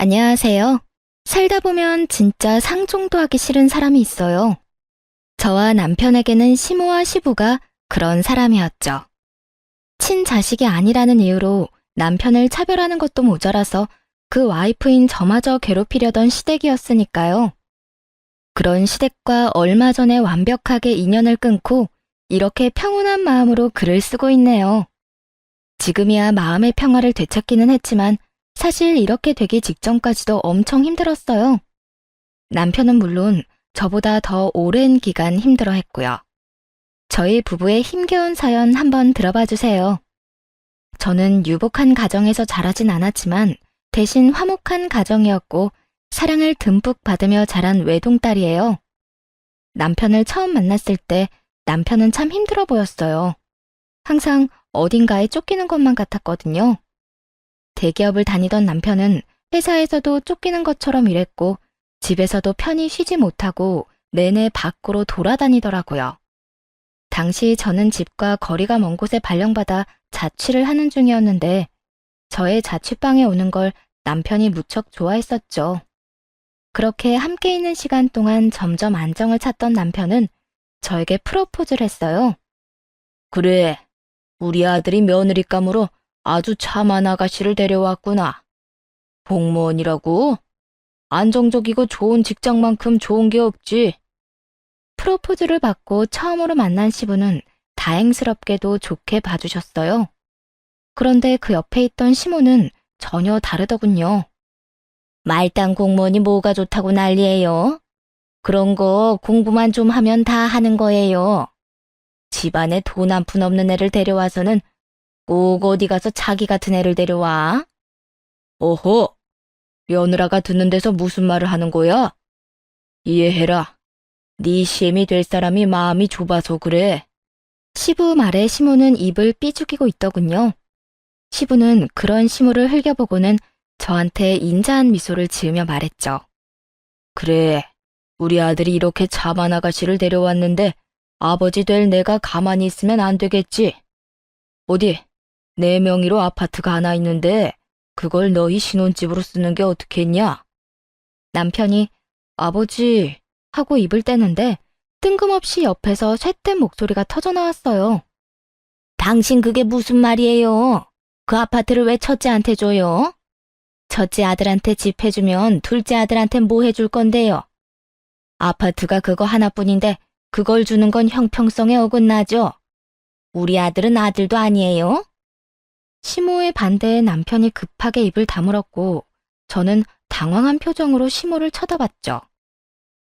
안녕하세요. 살다 보면 진짜 상종도 하기 싫은 사람이 있어요. 저와 남편에게는 시모와 시부가 그런 사람이었죠. 친자식이 아니라는 이유로 남편을 차별하는 것도 모자라서 그 와이프인 저마저 괴롭히려던 시댁이었으니까요. 그런 시댁과 얼마 전에 완벽하게 인연을 끊고 이렇게 평온한 마음으로 글을 쓰고 있네요. 지금이야 마음의 평화를 되찾기는 했지만 사실 이렇게 되기 직전까지도 엄청 힘들었어요. 남편은 물론 저보다 더 오랜 기간 힘들어했고요. 저희 부부의 힘겨운 사연 한번 들어봐 주세요. 저는 유복한 가정에서 자라진 않았지만 대신 화목한 가정이었고 사랑을 듬뿍 받으며 자란 외동딸이에요. 남편을 처음 만났을 때 남편은 참 힘들어 보였어요. 항상 어딘가에 쫓기는 것만 같았거든요. 대기업을 다니던 남편은 회사에서도 쫓기는 것처럼 일했고 집에서도 편히 쉬지 못하고 내내 밖으로 돌아다니더라고요. 당시 저는 집과 거리가 먼 곳에 발령받아 자취를 하는 중이었는데 저의 자취방에 오는 걸 남편이 무척 좋아했었죠. 그렇게 함께 있는 시간 동안 점점 안정을 찾던 남편은 저에게 프로포즈를 했어요. 그래, 우리 아들이 며느리감으로 아주 참한 아가씨를 데려왔구나. 공무원이라고? 안정적이고 좋은 직장만큼 좋은 게 없지. 프로포즈를 받고 처음으로 만난 시부는 다행스럽게도 좋게 봐주셨어요. 그런데 그 옆에 있던 시모는 전혀 다르더군요. 말단 공무원이 뭐가 좋다고 난리예요? 그런 거 공부만 좀 하면 다 하는 거예요. 집안에 돈 한 푼 없는 애를 데려와서는 꼭 어디 가서 자기 같은 애를 데려와? 어허, 며느라가 듣는 데서 무슨 말을 하는 거야? 이해해라. 네 시엠이 될 사람이 마음이 좁아서 그래. 시부 말에 시모는 입을 삐죽이고 있더군요. 시부는 그런 시모를 흘겨보고는 저한테 인자한 미소를 지으며 말했죠. 그래, 우리 아들이 이렇게 참한 아가씨를 데려왔는데 아버지 될 내가 가만히 있으면 안 되겠지. 어디, 내 명의로 아파트가 하나 있는데 그걸 너희 신혼집으로 쓰는 게 어떻겠냐? 남편이 아버지 하고 입을 떼는데 뜬금없이 옆에서 쇳된 목소리가 터져나왔어요. 당신 그게 무슨 말이에요? 그 아파트를 왜 첫째한테 줘요? 첫째 아들한테 집 해주면 둘째 아들한테 뭐 해줄 건데요? 아파트가 그거 하나뿐인데 그걸 주는 건 형평성에 어긋나죠? 우리 아들은 아들도 아니에요? 시모의 반대에 남편이 급하게 입을 다물었고 저는 당황한 표정으로 시모를 쳐다봤죠.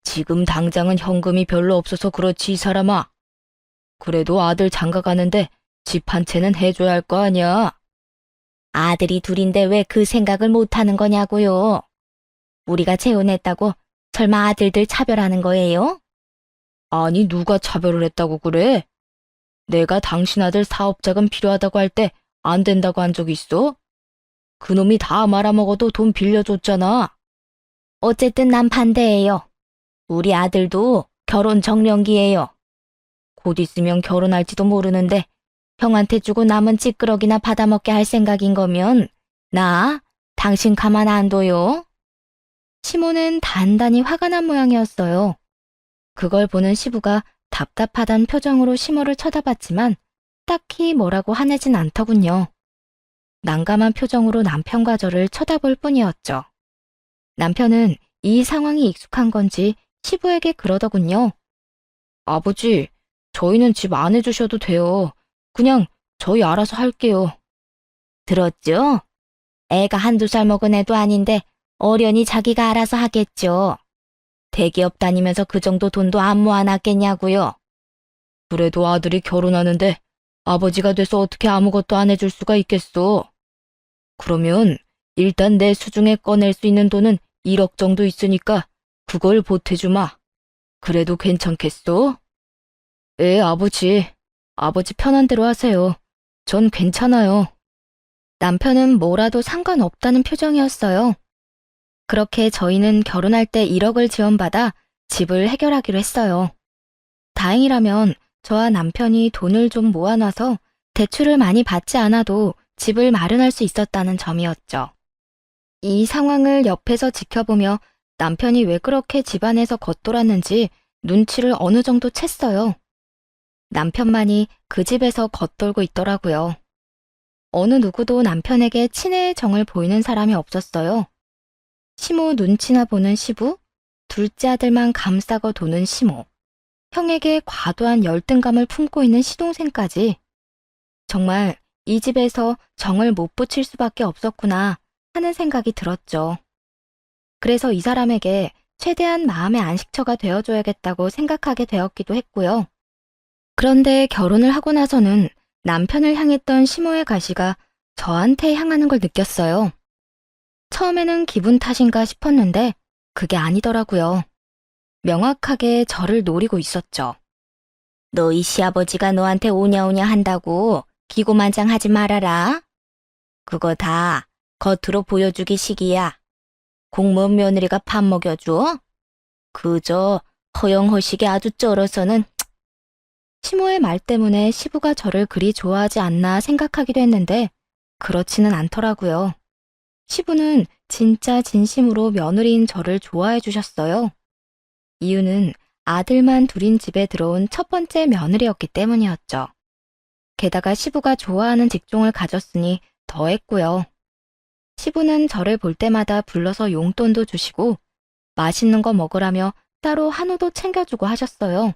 지금 당장은 현금이 별로 없어서 그렇지 이 사람아. 그래도 아들 장가 가는데 집 한 채는 해줘야 할 거 아니야. 아들이 둘인데 왜 그 생각을 못하는 거냐고요. 우리가 재혼했다고 설마 아들들 차별하는 거예요? 아니 누가 차별을 했다고 그래? 내가 당신 아들 사업자금 필요하다고 할 때 안 된다고 한 적 있어? 그놈이 다 말아먹어도 돈 빌려줬잖아. 어쨌든 난 반대예요. 우리 아들도 결혼 정년기예요. 곧 있으면 결혼할지도 모르는데 형한테 주고 남은 찌끄러기나 받아먹게 할 생각인 거면 나 당신 가만 안 둬요. 시모는 단단히 화가 난 모양이었어요. 그걸 보는 시부가 답답하단 표정으로 시모를 쳐다봤지만 딱히 뭐라고 화내진 않더군요. 난감한 표정으로 남편과 저를 쳐다볼 뿐이었죠. 남편은 이 상황이 익숙한 건지 시부에게 그러더군요. 아버지, 저희는 집 안 해주셔도 돼요. 그냥 저희 알아서 할게요. 들었죠? 애가 한두 살 먹은 애도 아닌데 어련히 자기가 알아서 하겠죠. 대기업 다니면서 그 정도 돈도 안 모아놨겠냐고요. 그래도 아들이 결혼하는데 아버지가 돼서 어떻게 아무것도 안 해줄 수가 있겠어. 그러면 일단 내 수중에 꺼낼 수 있는 돈은 1억 정도 있으니까 그걸 보태주마. 그래도 괜찮겠어? 예, 아버지. 아버지 편한 대로 하세요. 전 괜찮아요. 남편은 뭐라도 상관없다는 표정이었어요. 그렇게 저희는 결혼할 때 1억을 지원받아 집을 해결하기로 했어요. 다행이라면 저와 남편이 돈을 좀 모아놔서 대출을 많이 받지 않아도 집을 마련할 수 있었다는 점이었죠. 이 상황을 옆에서 지켜보며 남편이 왜 그렇게 집안에서 겉돌았는지 눈치를 어느 정도 챘어요. 남편만이 그 집에서 겉돌고 있더라고요. 어느 누구도 남편에게 친애의 정을 보이는 사람이 없었어요. 시모 눈치나 보는 시부, 둘째 아들만 감싸고 도는 시모, 형에게 과도한 열등감을 품고 있는 시동생까지. 정말 이 집에서 정을 못 붙일 수밖에 없었구나 하는 생각이 들었죠. 그래서 이 사람에게 최대한 마음의 안식처가 되어줘야겠다고 생각하게 되었기도 했고요. 그런데 결혼을 하고 나서는 남편을 향했던 시모의 가시가 저한테 향하는 걸 느꼈어요. 처음에는 기분 탓인가 싶었는데 그게 아니더라고요. 명확하게 저를 노리고 있었죠. 너희 시아버지가 너한테 오냐오냐 한다고 기고만장하지 말아라. 그거 다 겉으로 보여주기 식이야. 공무원 며느리가 밥 먹여줘? 그저 허영허식이 아주 쩔어서는. 시모의 말 때문에 시부가 저를 그리 좋아하지 않나 생각하기도 했는데 그렇지는 않더라고요. 시부는 진짜 진심으로 며느리인 저를 좋아해 주셨어요. 이유는 아들만 둘인 집에 들어온 첫 번째 며느리였기 때문이었죠. 게다가 시부가 좋아하는 직종을 가졌으니 더했고요. 시부는 저를 볼 때마다 불러서 용돈도 주시고 맛있는 거 먹으라며 따로 한우도 챙겨주고 하셨어요.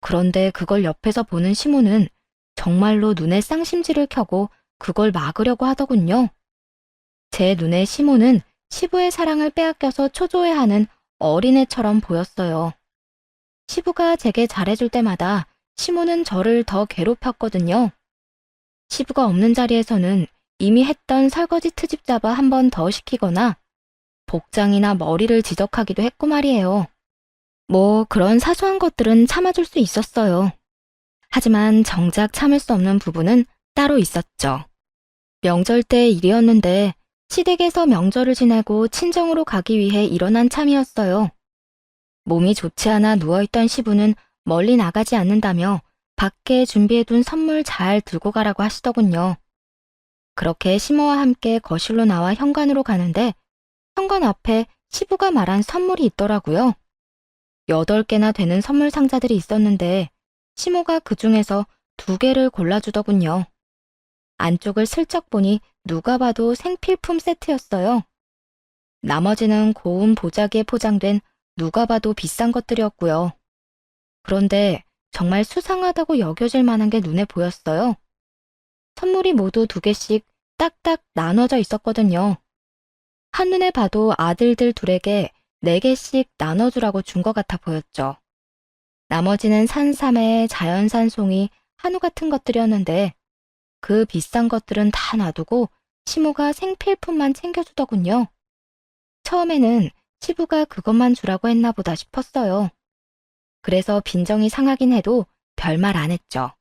그런데 그걸 옆에서 보는 시모는 정말로 눈에 쌍심지를 켜고 그걸 막으려고 하더군요. 제 눈에 시모는 시부의 사랑을 빼앗겨서 초조해하는 어린애처럼 보였어요. 시부가 제게 잘해줄 때마다 시모는 저를 더 괴롭혔거든요. 시부가 없는 자리에서는 이미 했던 설거지 트집 잡아 한 번 더 시키거나 복장이나 머리를 지적하기도 했고 말이에요. 뭐 그런 사소한 것들은 참아줄 수 있었어요. 하지만 정작 참을 수 없는 부분은 따로 있었죠. 명절 때 일이었는데 시댁에서 명절을 지내고 친정으로 가기 위해 일어난 참이었어요. 몸이 좋지 않아 누워있던 시부는 멀리 나가지 않는다며 밖에 준비해둔 선물 잘 들고 가라고 하시더군요. 그렇게 시모와 함께 거실로 나와 현관으로 가는데 현관 앞에 시부가 말한 선물이 있더라고요. 8개나 되는 선물 상자들이 있었는데 시모가 그 중에서 2개를 골라주더군요. 안쪽을 슬쩍 보니 누가 봐도 생필품 세트였어요. 나머지는 고운 보자기에 포장된 누가 봐도 비싼 것들이었고요. 그런데 정말 수상하다고 여겨질 만한 게 눈에 보였어요. 선물이 모두 2개씩 딱딱 나눠져 있었거든요. 한눈에 봐도 아들들 둘에게 4개씩 나눠주라고 준 것 같아 보였죠. 나머지는 산삼에 자연산 송이, 한우 같은 것들이었는데 그 비싼 것들은 다 놔두고 시모가 생필품만 챙겨주더군요. 처음에는 시부가 그것만 주라고 했나 보다 싶었어요. 그래서 빈정이 상하긴 해도 별말 안 했죠.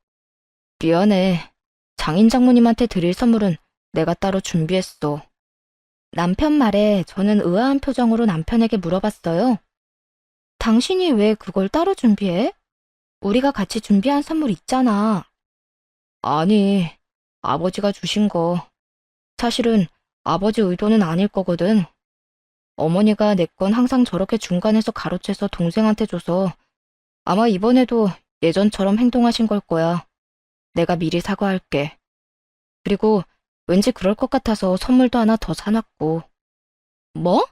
미안해. 장인 장모님한테 드릴 선물은 내가 따로 준비했어. 남편 말에 저는 의아한 표정으로 남편에게 물어봤어요. 당신이 왜 그걸 따로 준비해? 우리가 같이 준비한 선물 있잖아. 아니, 아버지가 주신 거. 사실은 아버지 의도는 아닐 거거든. 어머니가 내 건 항상 저렇게 중간에서 가로채서 동생한테 줘서 아마 이번에도 예전처럼 행동하신 걸 거야. 내가 미리 사과할게. 그리고 왠지 그럴 것 같아서 선물도 하나 더 사놨고. 뭐?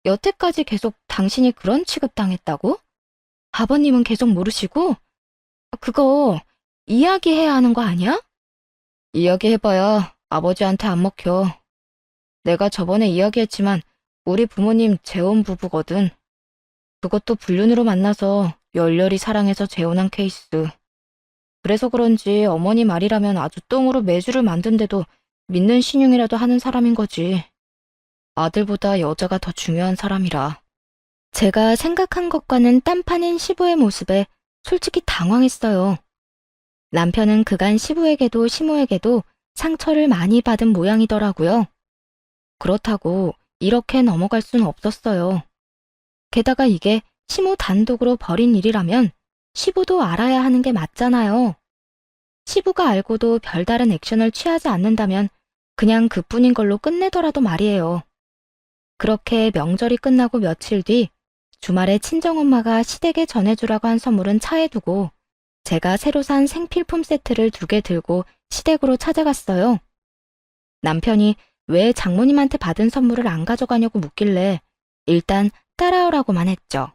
여태까지 계속 당신이 그런 취급당했다고? 아버님은 계속 모르시고? 그거 이야기해야 하는 거 아니야? 이야기해봐야 아버지한테 안 먹혀. 내가 저번에 이야기했지만 우리 부모님 재혼 부부거든. 그것도 불륜으로 만나서 열렬히 사랑해서 재혼한 케이스. 그래서 그런지 어머니 말이라면 아주 똥으로 매주를 만든데도 믿는 신용이라도 하는 사람인 거지. 아들보다 여자가 더 중요한 사람이라. 제가 생각한 것과는 딴판인 시부의 모습에 솔직히 당황했어요. 남편은 그간 시부에게도 시모에게도 상처를 많이 받은 모양이더라고요. 그렇다고 이렇게 넘어갈 수는 없었어요. 게다가 이게 시모 단독으로 벌인 일이라면 시부도 알아야 하는 게 맞잖아요. 시부가 알고도 별다른 액션을 취하지 않는다면 그냥 그뿐인 걸로 끝내더라도 말이에요. 그렇게 명절이 끝나고 며칠 뒤 주말에 친정엄마가 시댁에 전해주라고 한 선물은 차에 두고 제가 새로 산 생필품 세트를 2개 들고 시댁으로 찾아갔어요. 남편이 왜 장모님한테 받은 선물을 안 가져가냐고 묻길래 일단 따라오라고만 했죠.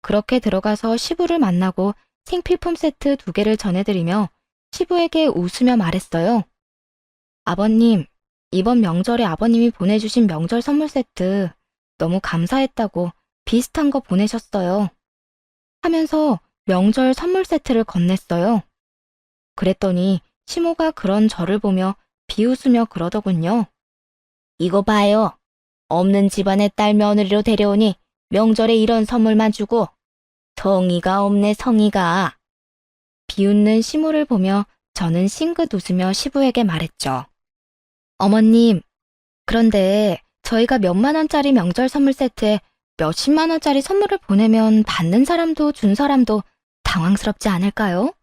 그렇게 들어가서 시부를 만나고 생필품 세트 2개를 전해드리며 시부에게 웃으며 말했어요. 아버님, 이번 명절에 아버님이 보내주신 명절 선물 세트 너무 감사했다고 비슷한 거 보내셨어요. 하면서 명절 선물 세트를 건넸어요. 그랬더니 시모가 그런 저를 보며 비웃으며 그러더군요. 이거 봐요. 없는 집안의 딸 며느리로 데려오니 명절에 이런 선물만 주고 성의가 없네 성의가. 비웃는 시모를 보며 저는 싱긋 웃으며 시부에게 말했죠. 어머님, 그런데 저희가 몇만 원짜리 명절 선물 세트에 몇십만 원짜리 선물을 보내면 받는 사람도 준 사람도 당황스럽지 않을까요?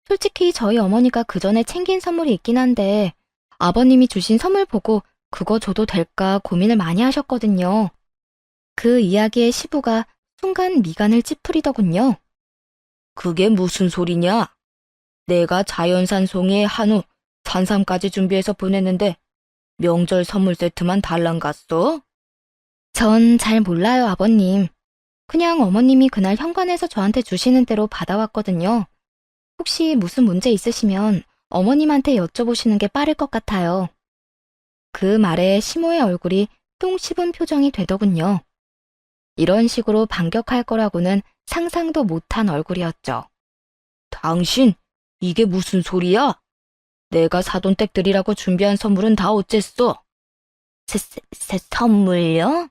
솔직히 저희 어머니가 그 전에 챙긴 선물이 있긴 한데 아버님이 주신 선물 보고 그거 줘도 될까 고민을 많이 하셨거든요. 그 이야기에 시부가 순간 미간을 찌푸리더군요. 그게 무슨 소리냐? 내가 자연산 송이에 한우, 산삼까지 준비해서 보냈는데 명절 선물 세트만 달랑 갔어? 전 잘 몰라요, 아버님. 그냥 어머님이 그날 현관에서 저한테 주시는 대로 받아왔거든요. 혹시 무슨 문제 있으시면 어머님한테 여쭤보시는 게 빠를 것 같아요. 그 말에 시모의 얼굴이 똥 씹은 표정이 되더군요. 이런 식으로 반격할 거라고는 상상도 못한 얼굴이었죠. 당신, 이게 무슨 소리야? 내가 사돈댁 드리라고 준비한 선물은 다 어쨌어? 선물요?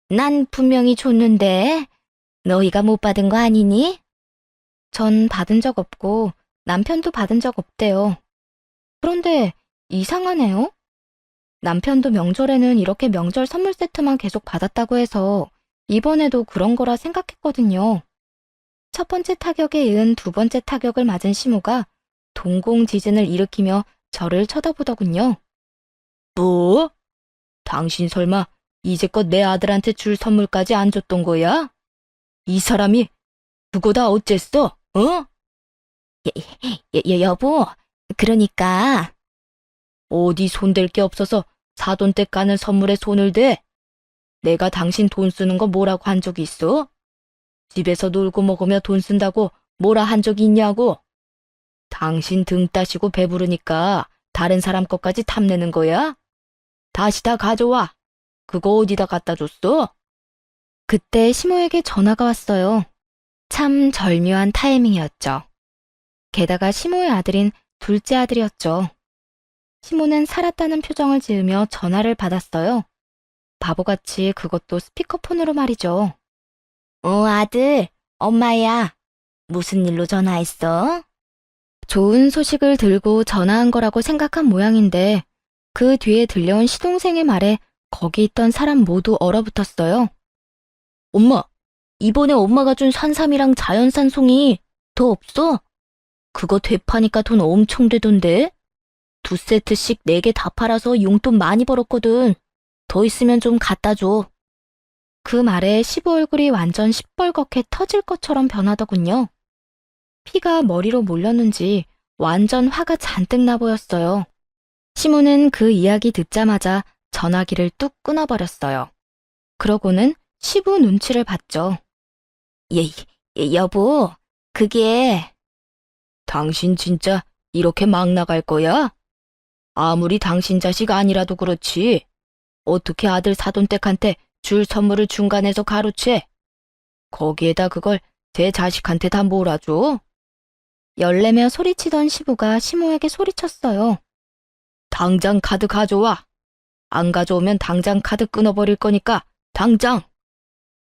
난 분명히 줬는데 너희가 못 받은 거 아니니? 전 받은 적 없고 남편도 받은 적 없대요. 그런데 이상하네요. 남편도 명절에는 이렇게 명절 선물 세트만 계속 받았다고 해서 이번에도 그런 거라 생각했거든요. 첫 번째 타격에 이은 2번째 타격을 맞은 시모가 동공지진을 일으키며 저를 쳐다보더군요. 뭐? 당신 설마 이제껏 내 아들한테 줄 선물까지 안 줬던 거야? 이 사람이 그거 다 어쨌어? 어? 여보, 그러니까 어디 손댈 게 없어서 사돈댁 가는 선물에 손을 대? 내가 당신 돈 쓰는 거 뭐라고 한 적이 있어? 집에서 놀고 먹으며 돈 쓴다고 뭐라 한 적이 있냐고? 당신 등 따시고 배부르니까 다른 사람 것까지 탐내는 거야? 다시 다 가져와. 그거 어디다 갖다 줬어? 그때 시모에게 전화가 왔어요. 참 절묘한 타이밍이었죠. 게다가 시모의 아들인 둘째 아들이었죠. 시모는 살았다는 표정을 지으며 전화를 받았어요. 바보같이 그것도 스피커폰으로 말이죠. 아들, 엄마야. 무슨 일로 전화했어? 좋은 소식을 들고 전화한 거라고 생각한 모양인데 그 뒤에 들려온 시동생의 말에 거기 있던 사람 모두 얼어붙었어요. 엄마, 이번에 엄마가 준 산삼이랑 자연산 송이 더 없어? 그거 되파니까 돈 엄청 되던데? 2세트씩 4개 다 팔아서 용돈 많이 벌었거든. 더 있으면 좀 갖다 줘. 그 말에 시부 얼굴이 완전 시뻘겋게 터질 것처럼 변하더군요. 피가 머리로 몰렸는지 완전 화가 잔뜩 나 보였어요. 시모는 그 이야기 듣자마자 전화기를 뚝 끊어버렸어요. 그러고는 시부 눈치를 봤죠. 여보, 그게... 당신 진짜 이렇게 막 나갈 거야? 아무리 당신 자식 아니라도 그렇지. 어떻게 아들 사돈댁한테 줄 선물을 중간에서 가로채? 거기에다 그걸 제 자식한테 다 몰아줘? 열내며 소리치던 시부가 시모에게 소리쳤어요. 당장 카드 가져와. 안 가져오면 당장 카드 끊어버릴 거니까 당장.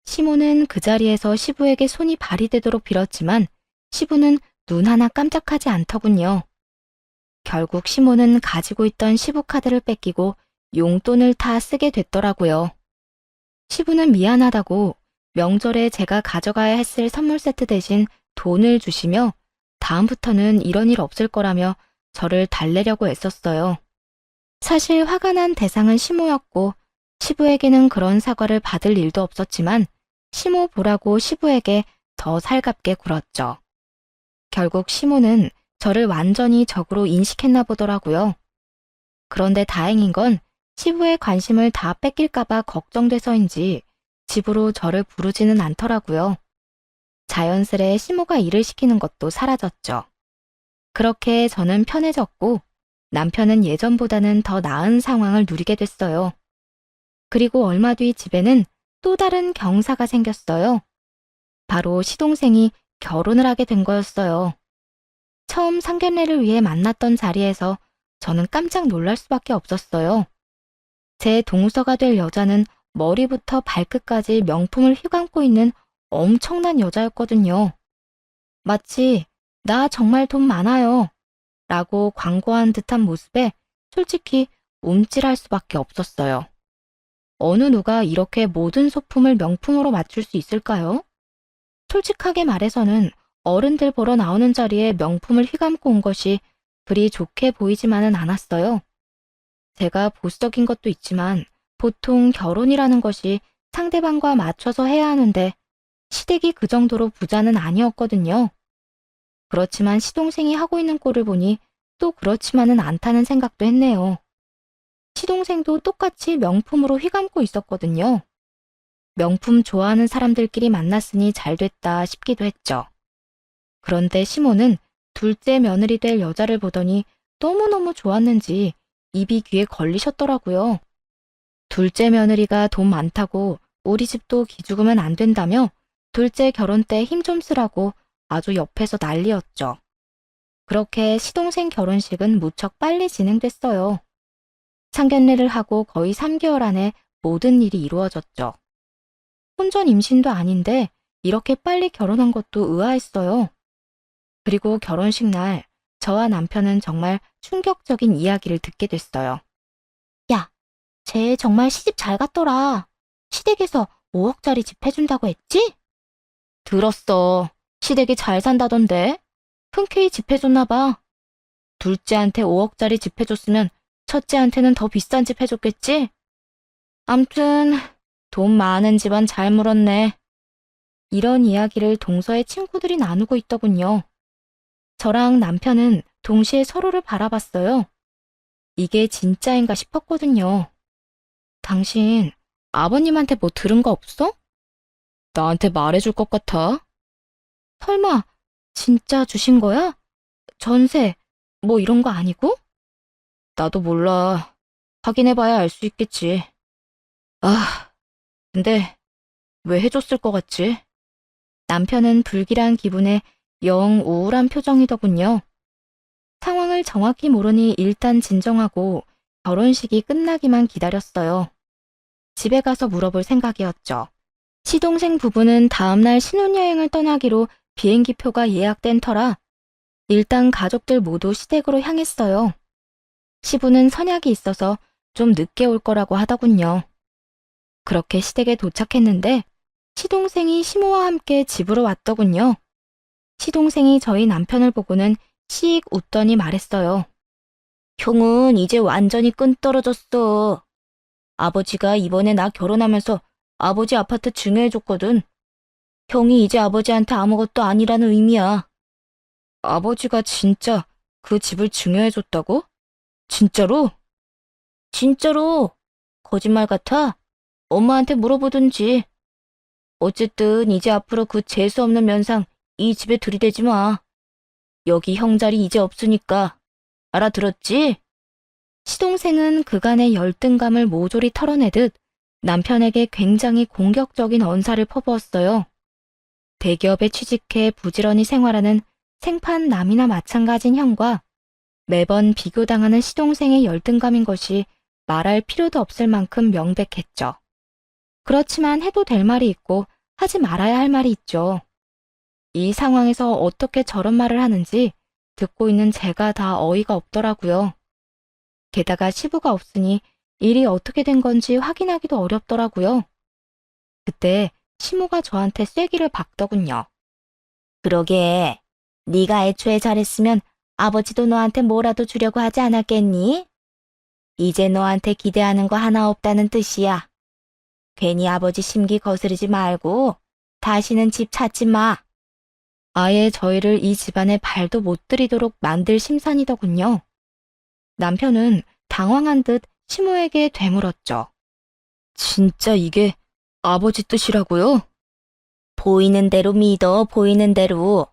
시모는 그 자리에서 시부에게 손이 발휘되도록 빌었지만 시부는 눈 하나 깜짝하지 않더군요. 결국 시모는 가지고 있던 시부 카드를 뺏기고 용돈을 다 쓰게 됐더라고요. 시부는 미안하다고 명절에 제가 가져가야 했을 선물 세트 대신 돈을 주시며 다음부터는 이런 일 없을 거라며 저를 달래려고 애썼어요. 사실 화가 난 대상은 시모였고 시부에게는 그런 사과를 받을 일도 없었지만 시모 보라고 시부에게 더 살갑게 굴었죠. 결국 시모는 저를 완전히 적으로 인식했나 보더라고요. 그런데 다행인 건 시부의 관심을 다 뺏길까봐 걱정돼서인지 집으로 저를 부르지는 않더라고요. 자연스레 시모가 일을 시키는 것도 사라졌죠. 그렇게 저는 편해졌고 남편은 예전보다는 더 나은 상황을 누리게 됐어요. 그리고 얼마 뒤 집에는 또 다른 경사가 생겼어요. 바로 시동생이 결혼을 하게 된 거였어요. 처음 상견례를 위해 만났던 자리에서 저는 깜짝 놀랄 수밖에 없었어요. 제 동서가 될 여자는 머리부터 발끝까지 명품을 휘감고 있는 엄청난 여자였거든요. 마치 나 정말 돈 많아요 라고 광고한 듯한 모습에 솔직히 움찔할 수밖에 없었어요. 어느 누가 이렇게 모든 소품을 명품으로 맞출 수 있을까요? 솔직하게 말해서는 어른들 보러 나오는 자리에 명품을 휘감고 온 것이 그리 좋게 보이지만은 않았어요. 제가 보수적인 것도 있지만 보통 결혼이라는 것이 상대방과 맞춰서 해야 하는데 시댁이 그 정도로 부자는 아니었거든요. 그렇지만 시동생이 하고 있는 꼴을 보니 또 그렇지만은 않다는 생각도 했네요. 시동생도 똑같이 명품으로 휘감고 있었거든요. 명품 좋아하는 사람들끼리 만났으니 잘 됐다 싶기도 했죠. 그런데 시모는 둘째 며느리 될 여자를 보더니 너무너무 좋았는지 입이 귀에 걸리셨더라고요. 둘째 며느리가 돈 많다고 우리 집도 기죽으면 안 된다며 둘째 결혼 때 힘 좀 쓰라고 아주 옆에서 난리였죠. 그렇게 시동생 결혼식은 무척 빨리 진행됐어요. 상견례를 하고 거의 3개월 안에 모든 일이 이루어졌죠. 혼전 임신도 아닌데 이렇게 빨리 결혼한 것도 의아했어요. 그리고 결혼식 날 저와 남편은 정말 충격적인 이야기를 듣게 됐어요. 야, 쟤 정말 시집 잘 갔더라. 시댁에서 5억짜리 집 해준다고 했지? 들었어. 시댁이 잘 산다던데. 흔쾌히 집 해줬나 봐. 둘째한테 5억짜리 집 해줬으면 첫째한테는 더 비싼 집 해줬겠지? 암튼 돈 많은 집안 잘 물었네. 이런 이야기를 동서의 친구들이 나누고 있더군요. 저랑 남편은 동시에 서로를 바라봤어요. 이게 진짜인가 싶었거든요. 당신 아버님한테 뭐 들은 거 없어? 나한테 말해줄 것 같아. 설마 진짜 주신 거야? 전세 뭐 이런 거 아니고? 나도 몰라. 확인해봐야 알 수 있겠지. 아, 근데 왜 해줬을 것 같지? 남편은 불길한 기분에 영 우울한 표정이더군요. 상황을 정확히 모르니 일단 진정하고 결혼식이 끝나기만 기다렸어요. 집에 가서 물어볼 생각이었죠. 시동생 부부는 다음날 신혼여행을 떠나기로 비행기표가 예약된 터라 일단 가족들 모두 시댁으로 향했어요. 시부는 선약이 있어서 좀 늦게 올 거라고 하더군요. 그렇게 시댁에 도착했는데 시동생이 시모와 함께 집으로 왔더군요. 시동생이 저희 남편을 보고는 씩 웃더니 말했어요. 형은 이제 완전히 끈 떨어졌어. 아버지가 이번에 나 결혼하면서 아버지 아파트 증여해줬거든. 형이 이제 아버지한테 아무것도 아니라는 의미야. 아버지가 진짜 그 집을 증여해줬다고? 진짜로? 진짜로. 거짓말 같아? 엄마한테 물어보든지. 어쨌든 이제 앞으로 그 재수없는 면상 이 집에 들이대지 마. 여기 형 자리 이제 없으니까. 알아들었지? 시동생은 그간의 열등감을 모조리 털어내듯 남편에게 굉장히 공격적인 언사를 퍼부었어요. 대기업에 취직해 부지런히 생활하는 생판남이나 마찬가지인 형과 매번 비교당하는 시동생의 열등감인 것이 말할 필요도 없을 만큼 명백했죠. 그렇지만 해도 될 말이 있고 하지 말아야 할 말이 있죠. 이 상황에서 어떻게 저런 말을 하는지 듣고 있는 제가 다 어이가 없더라고요. 게다가 시부가 없으니 일이 어떻게 된 건지 확인하기도 어렵더라고요. 그때 시모가 저한테 쐐기를 박더군요. 그러게, 네가 애초에 잘했으면 아버지도 너한테 뭐라도 주려고 하지 않았겠니? 이제 너한테 기대하는 거 하나 없다는 뜻이야. 괜히 아버지 심기 거스르지 말고 다시는 집 찾지 마. 아예 저희를 이 집안에 발도 못 들이도록 만들 심산이더군요. 남편은 당황한 듯 시모에게 되물었죠. 진짜 이게 아버지 뜻이라고요? 보이는 대로 믿어, 보이는 대로.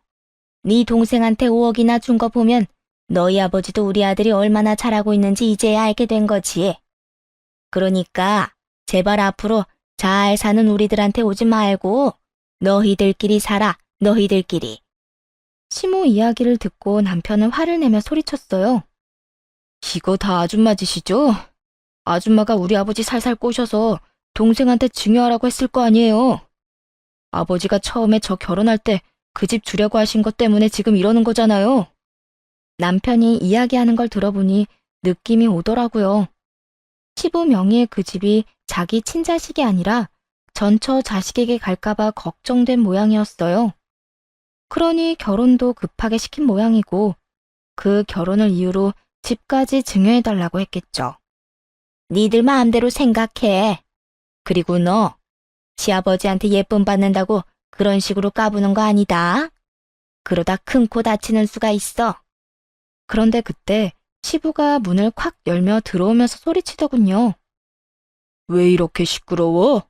네 동생한테 5억이나 준 거 보면 너희 아버지도 우리 아들이 얼마나 잘하고 있는지 이제야 알게 된 거지. 그러니까 제발 앞으로 잘 사는 우리들한테 오지 말고 너희들끼리 살아, 너희들끼리. 시모 이야기를 듣고 남편은 화를 내며 소리쳤어요. 이거 다 아줌마 짓이죠? 아줌마가 우리 아버지 살살 꼬셔서 동생한테 증여하라고 했을 거 아니에요. 아버지가 처음에 저 결혼할 때 그 집 주려고 하신 것 때문에 지금 이러는 거잖아요. 남편이 이야기하는 걸 들어보니 느낌이 오더라고요. 시부 명의의 그 집이 자기 친자식이 아니라 전처 자식에게 갈까봐 걱정된 모양이었어요. 그러니 결혼도 급하게 시킨 모양이고 그 결혼을 이유로 집까지 증여해달라고 했겠죠. 니들 마음대로 생각해. 그리고 너 시아버지한테 예쁨 받는다고 그런 식으로 까부는 거 아니다. 그러다 큰 코 다치는 수가 있어. 그런데 그때 시부가 문을 콱 열며 들어오면서 소리치더군요. 왜 이렇게 시끄러워?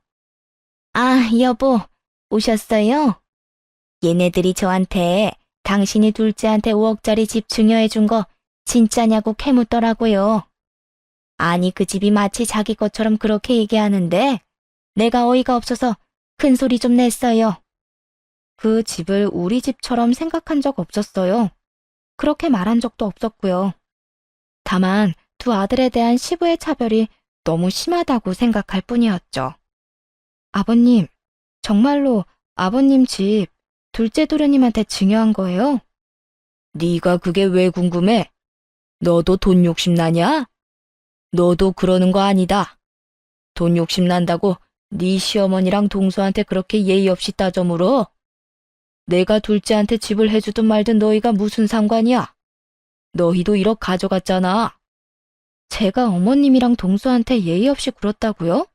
아, 여보, 오셨어요? 얘네들이 저한테 당신이 둘째한테 5억짜리 집 증여해 준 거 진짜냐고 캐묻더라고요. 아니, 그 집이 마치 자기 것처럼 그렇게 얘기하는데 내가 어이가 없어서 큰 소리 좀 냈어요. 그 집을 우리 집처럼 생각한 적 없었어요. 그렇게 말한 적도 없었고요. 다만 두 아들에 대한 시부의 차별이 너무 심하다고 생각할 뿐이었죠. 아버님, 정말로 아버님 집 둘째 도련님한테 증여한 거예요? 네가 그게 왜 궁금해? 너도 돈 욕심 나냐? 너도 그러는 거 아니다. 돈 욕심 난다고 네 시어머니랑 동서한테 그렇게 예의 없이 따져 물어? 내가 둘째한테 집을 해주든 말든 너희가 무슨 상관이야? 너희도 1억 가져갔잖아. 제가 어머님이랑 동서한테 예의 없이 굴었다고요?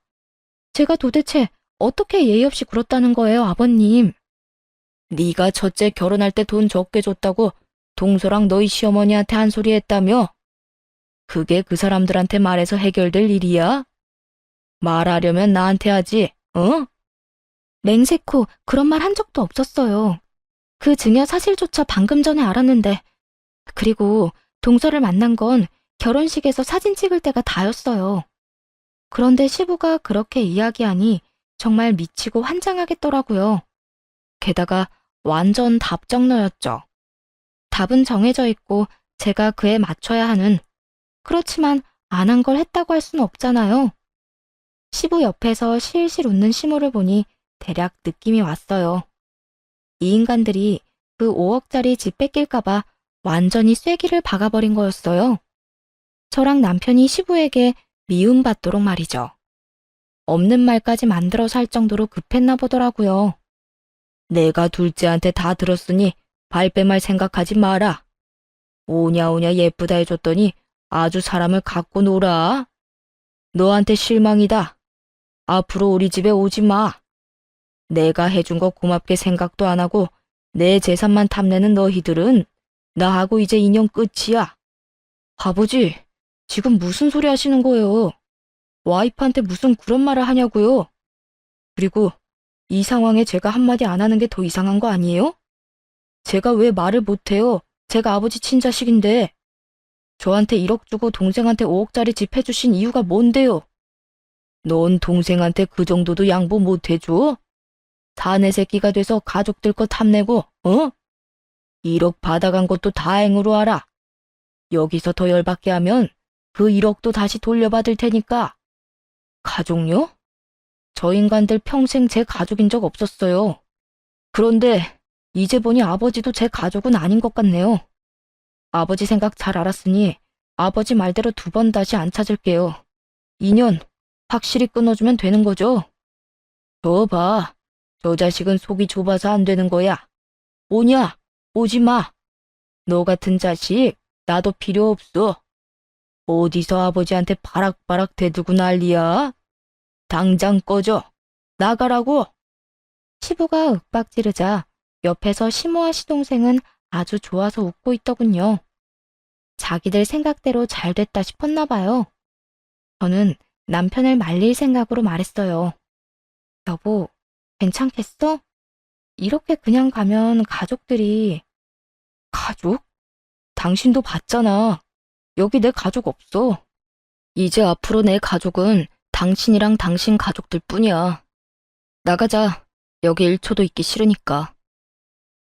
제가 도대체 어떻게 예의 없이 굴었다는 거예요, 아버님? 네가 첫째 결혼할 때 돈 적게 줬다고 동서랑 너희 시어머니한테 한 소리 했다며? 그게 그 사람들한테 말해서 해결될 일이야? 말하려면 나한테 하지, 어? 맹세코 그런 말 한 적도 없었어요. 그 증여 사실조차 방금 전에 알았는데, 그리고 동서를 만난 건 결혼식에서 사진 찍을 때가 다였어요. 그런데 시부가 그렇게 이야기하니 정말 미치고 환장하겠더라고요. 게다가 완전 답정너였죠. 답은 정해져 있고 제가 그에 맞춰야 하는, 그렇지만 안 한 걸 했다고 할 수는 없잖아요. 시부 옆에서 실실 웃는 시모를 보니 대략 느낌이 왔어요. 이 인간들이 그 5억짜리 집 뺏길까봐 완전히 쐐기를 박아버린 거였어요. 저랑 남편이 시부에게 미움받도록 말이죠. 없는 말까지 만들어서 할 정도로 급했나 보더라고요. 내가 둘째한테 다 들었으니 발뺌할 생각하지 마라. 오냐오냐 예쁘다 해줬더니 아주 사람을 갖고 놀아. 너한테 실망이다. 앞으로 우리 집에 오지 마. 내가 해준 거 고맙게 생각도 안 하고 내 재산만 탐내는 너희들은 나하고 이제 인연 끝이야. 아버지, 지금 무슨 소리 하시는 거예요? 와이프한테 무슨 그런 말을 하냐고요? 그리고 이 상황에 제가 한마디 안 하는 게 더 이상한 거 아니에요? 제가 왜 말을 못해요? 제가 아버지 친자식인데. 저한테 1억 주고 동생한테 5억짜리 집 해주신 이유가 뭔데요? 넌 동생한테 그 정도도 양보 못 해줘? 사내 새끼가 돼서 가족들 거 탐내고, 어? 1억 받아간 것도 다행으로 알아. 여기서 더 열받게 하면 그 1억도 다시 돌려받을 테니까. 가족요? 저 인간들 평생 제 가족인 적 없었어요. 그런데 이제 보니 아버지도 제 가족은 아닌 것 같네요. 아버지 생각 잘 알았으니 아버지 말대로 2번 다시 안 찾을게요. 인연 확실히 끊어주면 되는 거죠? 저 봐. 저 자식은 속이 좁아서 안 되는 거야. 오냐? 오지 마. 너 같은 자식 나도 필요 없어. 어디서 아버지한테 바락바락 대들고 난리야? 당장 꺼져. 나가라고! 시부가 윽박지르자 옆에서 시모와 시동생은 아주 좋아서 웃고 있더군요. 자기들 생각대로 잘 됐다 싶었나 봐요. 저는 남편을 말릴 생각으로 말했어요. 여보, 괜찮겠어? 이렇게 그냥 가면 가족들이... 가족? 당신도 봤잖아. 여기 내 가족 없어. 이제 앞으로 내 가족은 당신이랑 당신 가족들 뿐이야. 나가자. 여기 1초도 있기 싫으니까.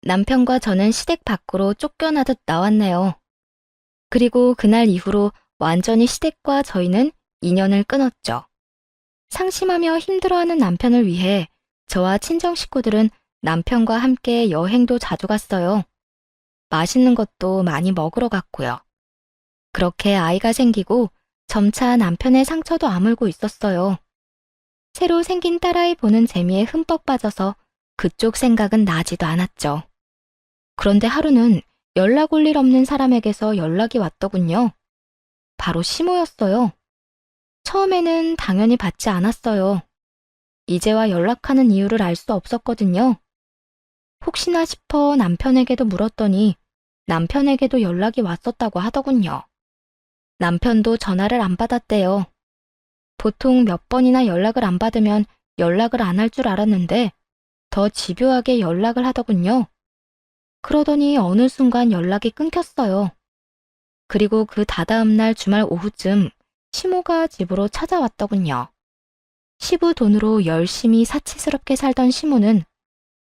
남편과 저는 시댁 밖으로 쫓겨나듯 나왔네요. 그리고 그날 이후로 완전히 시댁과 저희는 인연을 끊었죠. 상심하며 힘들어하는 남편을 위해 저와 친정 식구들은 남편과 함께 여행도 자주 갔어요. 맛있는 것도 많이 먹으러 갔고요. 그렇게 아이가 생기고 점차 남편의 상처도 아물고 있었어요. 새로 생긴 딸아이 보는 재미에 흠뻑 빠져서 그쪽 생각은 나지도 않았죠. 그런데 하루는 연락 올 일 없는 사람에게서 연락이 왔더군요. 바로 시모였어요. 처음에는 당연히 받지 않았어요. 이제와 연락하는 이유를 알 수 없었거든요. 혹시나 싶어 남편에게도 물었더니 남편에게도 연락이 왔었다고 하더군요. 남편도 전화를 안 받았대요. 보통 몇 번이나 연락을 안 받으면 연락을 안 할 줄 알았는데 더 집요하게 연락을 하더군요. 그러더니 어느 순간 연락이 끊겼어요. 그리고 그 다다음 날 주말 오후쯤 시모가 집으로 찾아왔더군요. 시부 돈으로 열심히 사치스럽게 살던 시모는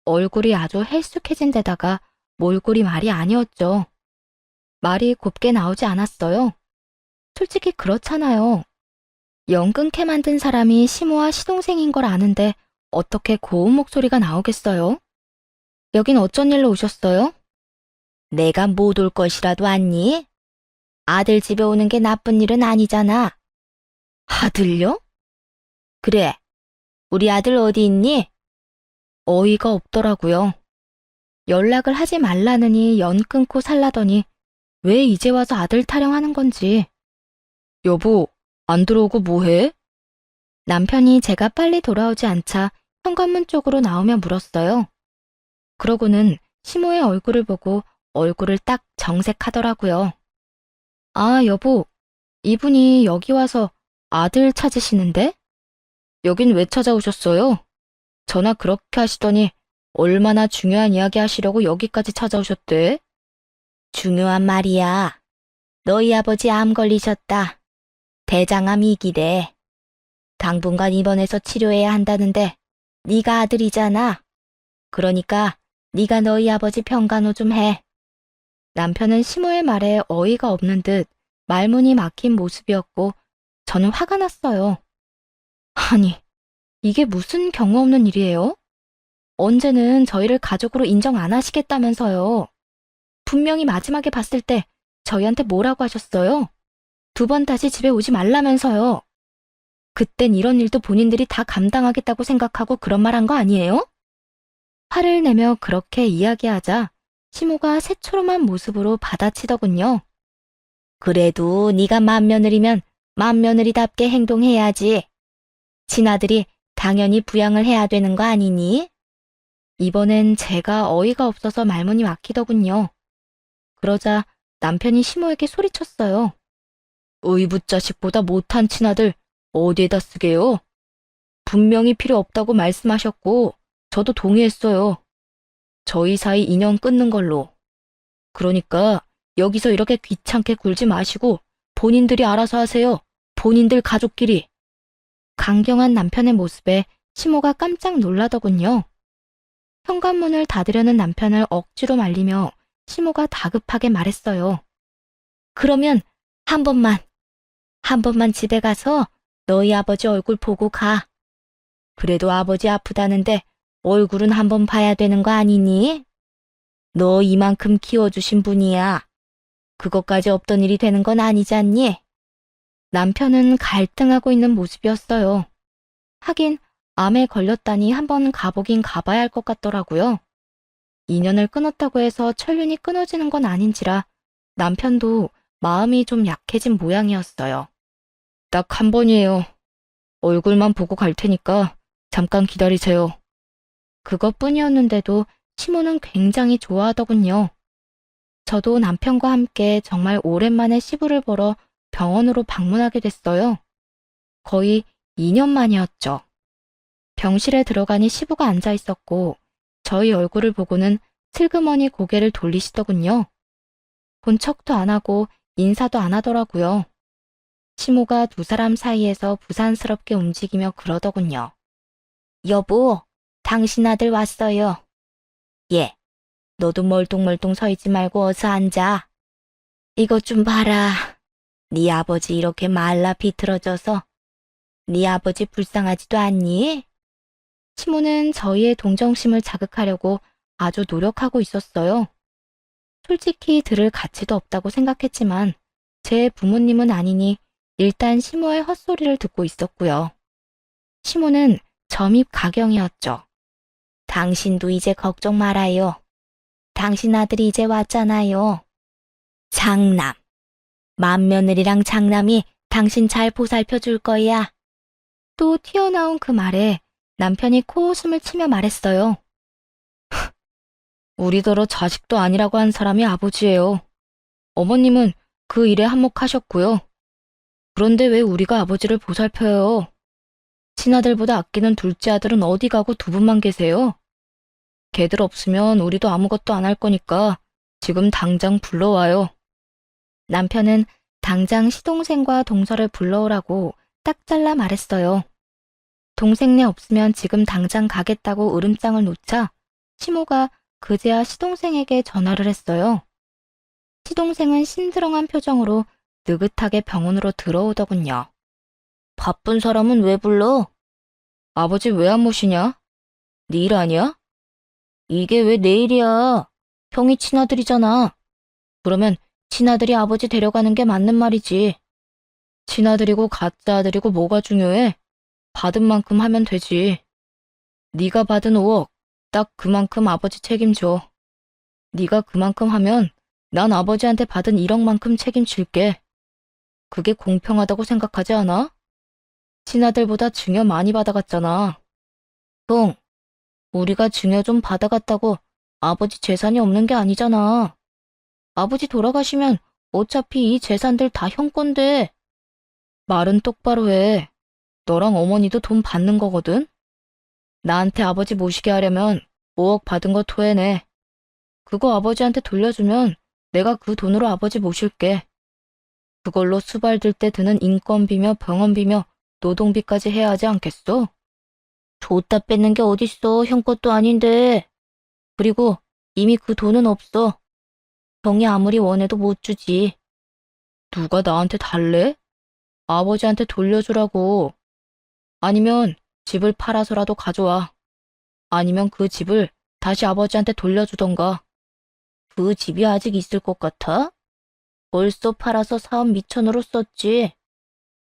얼굴이 아주 헬쑥해진 데다가 몰골이 말이 아니었죠. 말이 곱게 나오지 않았어요. 솔직히 그렇잖아요. 영 끊게 만든 사람이 시모와 시동생인 걸 아는데 어떻게 고운 목소리가 나오겠어요? 여긴 어쩐 일로 오셨어요? 내가 못 올 것이라도 왔니? 아들 집에 오는 게 나쁜 일은 아니잖아. 아들요? 그래. 우리 아들 어디 있니? 어이가 없더라고요. 연락을 하지 말라느니 연 끊고 살라더니 왜 이제 와서 아들 타령하는 건지. 여보, 안 들어오고 뭐해? 남편이 제가 빨리 돌아오지 않자 현관문 쪽으로 나오며 물었어요. 그러고는 시모의 얼굴을 보고 얼굴을 딱 정색하더라고요. 아, 여보, 이분이 여기 와서 아들 찾으시는데? 여긴 왜 찾아오셨어요? 전화 그렇게 하시더니 얼마나 중요한 이야기 하시려고 여기까지 찾아오셨대? 중요한 말이야. 너희 아버지 암 걸리셨다. 대장암 2기래. 당분간 입원해서 치료해야 한다는데 네가 아들이잖아. 그러니까 네가 너희 아버지 평간호 좀 해. 남편은 시모의 말에 어이가 없는 듯 말문이 막힌 모습이었고 저는 화가 났어요. 아니, 이게 무슨 경우 없는 일이에요? 언제는 저희를 가족으로 인정 안 하시겠다면서요. 분명히 마지막에 봤을 때 저희한테 뭐라고 하셨어요? 2번 다시 집에 오지 말라면서요. 그땐 이런 일도 본인들이 다 감당하겠다고 생각하고 그런 말 한 거 아니에요? 화를 내며 그렇게 이야기하자 시모가 새초롬한 모습으로 받아치더군요. 그래도 네가 맏며느리면 맏며느리답게 행동해야지. 친아들이 당연히 부양을 해야 되는 거 아니니? 이번엔 제가 어이가 없어서 말문이 막히더군요. 그러자 남편이 시모에게 소리쳤어요. 의붓자식보다 못한 친아들 어디에다 쓰게요? 분명히 필요 없다고 말씀하셨고 저도 동의했어요. 저희 사이 인연 끊는 걸로. 그러니까 여기서 이렇게 귀찮게 굴지 마시고 본인들이 알아서 하세요. 본인들 가족끼리. 강경한 남편의 모습에 시모가 깜짝 놀라더군요. 현관문을 닫으려는 남편을 억지로 말리며 시모가 다급하게 말했어요. 그러면 한 번만 집에 가서 너희 아버지 얼굴 보고 가. 그래도 아버지 아프다는데 얼굴은 한번 봐야 되는 거 아니니? 너 이만큼 키워주신 분이야. 그것까지 없던 일이 되는 건 아니잖니? 남편은 갈등하고 있는 모습이었어요. 하긴 암에 걸렸다니 한번 가보긴 가봐야 할 것 같더라고요. 인연을 끊었다고 해서 천륜이 끊어지는 건 아닌지라 남편도 마음이 좀 약해진 모양이었어요. 딱 한 번이에요. 얼굴만 보고 갈 테니까 잠깐 기다리세요. 그것뿐이었는데도 시모는 굉장히 좋아하더군요. 저도 남편과 함께 정말 오랜만에 시부를 보러 병원으로 방문하게 됐어요. 거의 2년 만이었죠. 병실에 들어가니 시부가 앉아 있었고 저희 얼굴을 보고는 슬그머니 고개를 돌리시더군요. 본 척도 안 하고 인사도 안 하더라고요. 시모가 두 사람 사이에서 부산스럽게 움직이며 그러더군요. 여보, 당신 아들 왔어요. 예, 너도 멀뚱멀뚱 서 있지 말고 어서 앉아. 이것 좀 봐라. 네 아버지 이렇게 말라 비틀어져서 네 아버지 불쌍하지도 않니? 시모는 저희의 동정심을 자극하려고 아주 노력하고 있었어요. 솔직히 들을 가치도 없다고 생각했지만 제 부모님은 아니니 일단 시모의 헛소리를 듣고 있었고요. 시모는 점입 가경이었죠. 당신도 이제 걱정 말아요. 당신 아들이 이제 왔잖아요. 장남. 맏며느리랑 장남이 당신 잘 보살펴 줄 거야. 또 튀어나온 그 말에 남편이 코웃음을 치며 말했어요. 우리더러 자식도 아니라고 한 사람이 아버지예요. 어머님은 그 일에 한몫하셨고요. 그런데 왜 우리가 아버지를 보살펴요? 친아들보다 아끼는 둘째 아들은 어디 가고 두 분만 계세요? 걔들 없으면 우리도 아무것도 안 할 거니까 지금 당장 불러와요. 남편은 당장 시동생과 동서를 불러오라고 딱 잘라 말했어요. 동생네 없으면 지금 당장 가겠다고 으름장을 놓자 시모가 그제야 시동생에게 전화를 했어요. 시동생은 심드렁한 표정으로 느긋하게 병원으로 들어오더군요. 바쁜 사람은 왜 불러? 아버지 왜 안 모시냐? 네 일 아니야? 이게 왜 내 일이야? 형이 친아들이잖아. 그러면 친아들이 아버지 데려가는 게 맞는 말이지. 친아들이고 가짜 아들이고 뭐가 중요해? 받은 만큼 하면 되지. 네가 받은 5억, 딱 그만큼 아버지 책임져. 네가 그만큼 하면 난 아버지한테 받은 1억만큼 책임질게. 그게 공평하다고 생각하지 않아? 친아들보다 증여 많이 받아갔잖아. 형, 우리가 증여 좀 받아갔다고 아버지 재산이 없는 게 아니잖아. 아버지 돌아가시면 어차피 이 재산들 다 형 건데. 말은 똑바로 해. 너랑 어머니도 돈 받는 거거든? 나한테 아버지 모시게 하려면 5억 받은 거 토해내. 그거 아버지한테 돌려주면 내가 그 돈으로 아버지 모실게. 그걸로 수발들 때 드는 인건비며 병원비며 노동비까지 해야 하지 않겠어? 줬다 뺏는 게 어딨어. 형 것도 아닌데. 그리고 이미 그 돈은 없어. 형이 아무리 원해도 못 주지. 누가 나한테 달래? 아버지한테 돌려주라고. 아니면 집을 팔아서라도 가져와. 아니면 그 집을 다시 아버지한테 돌려주던가. 그 집이 아직 있을 것 같아? 벌써 팔아서 사업 미천으로 썼지.